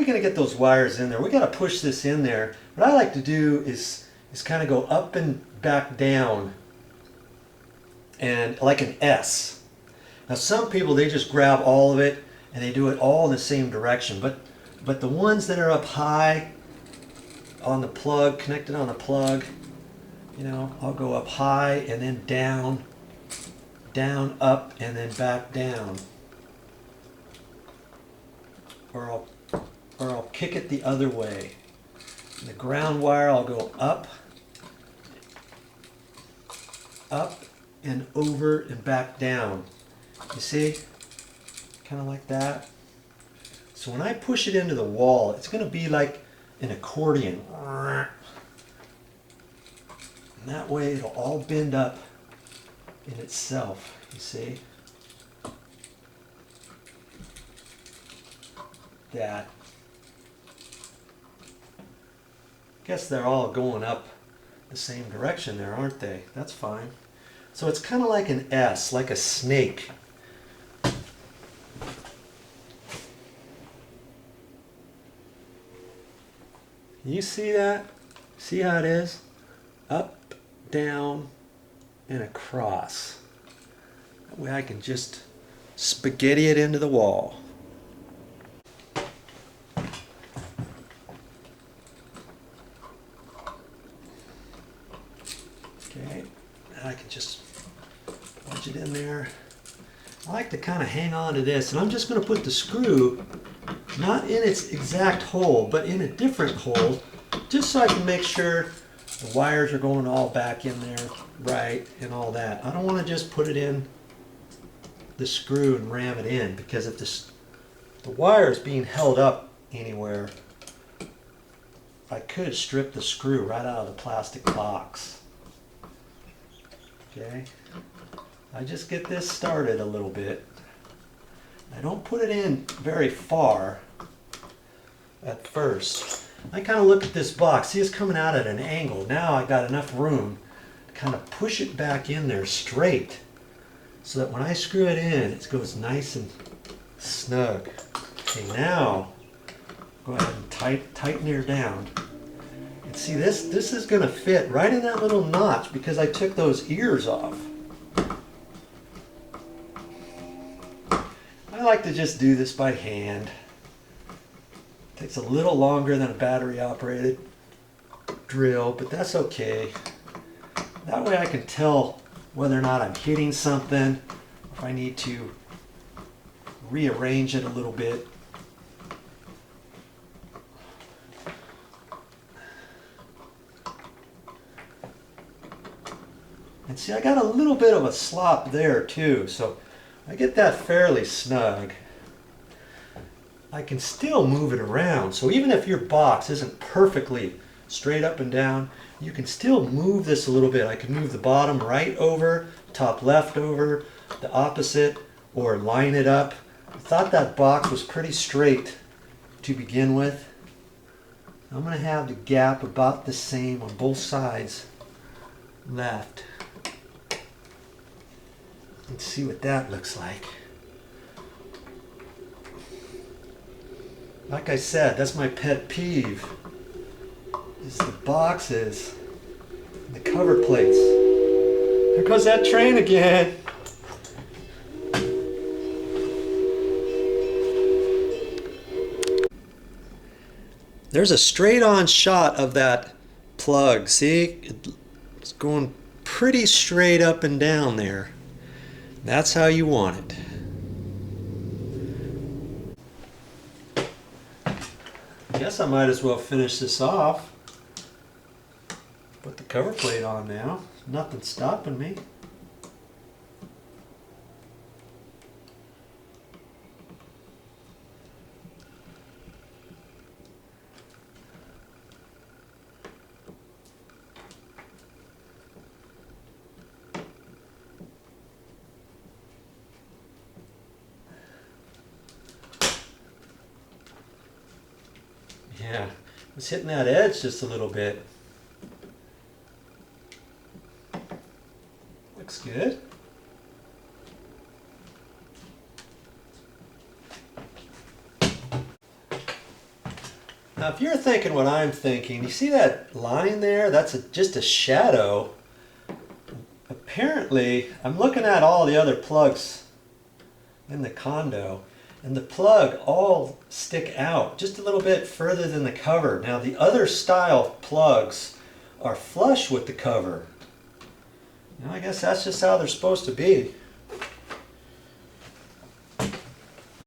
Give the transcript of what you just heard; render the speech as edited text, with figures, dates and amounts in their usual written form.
we going to get those wires in there? We got to push this in there. What I like to do is kind of go up and back down, and like an S. Now some people, they just grab all of it and they do it all in the same direction, but the ones that are up high on the plug, connected on the plug, you know, I'll go up high and then down, down, up, and then back down. Or I'll kick it the other way. The ground wire, I'll go up, and over and back down. You see? Kind of like that. So when I push it into the wall, it's going to be like an accordion. And that way it'll all bend up in itself, you see? That. Guess they're all going up the same direction there, aren't they? That's fine. So it's kind of like an S, like a snake. You see that? See how it is? Up, down, and across. That way I can just spaghetti it into the wall. Okay, now I can just wedge it in there. I like to kind of hang on to this, and I'm just going to put the screw not in its exact hole, but in a different hole, just so I can make sure the wires are going all back in there right and all that. I don't want to just put it in the screw and ram it in, because if the wire is being held up anywhere, I could strip the screw right out of the plastic box. Okay, I just get this started a little bit. I don't put it in very far at first. I kind of look at this box. See, it's coming out at an angle. Now I got enough room to kind of push it back in there straight, so that when I screw it in, it goes nice and snug. Okay, now go ahead and tighten her down. And see, this is going to fit right in that little notch because I took those ears off. I like to just do this by hand. It takes a little longer than a battery operated drill, but that's okay. That way I can tell whether or not I'm hitting something, if I need to rearrange it a little bit. And see, I got a little bit of a slop there too, so I get that fairly snug. I can still move it around, so even if your box isn't perfectly straight up and down, you can still move this a little bit. I can move the bottom right over, top left over, the opposite, or line it up. I thought that box was pretty straight to begin with. I'm going to have the gap about the same on both sides left. Let's see what that looks like. Like I said, that's my pet peeve, is the boxes, the cover plates. There goes that train again. There's a straight on shot of that plug. See, it's going pretty straight up and down there. That's how you want it. Guess I might as well finish this off. Put the cover plate on now. Nothing's stopping me. Yeah, it's hitting that edge just a little bit. Looks good. Now if you're thinking what I'm thinking, you see that line there? That's just a shadow. Apparently, I'm looking at all the other plugs in the condo, and the plug all stick out just a little bit further than the cover. Now the other style plugs are flush with the cover. Now I guess that's just how they're supposed to be.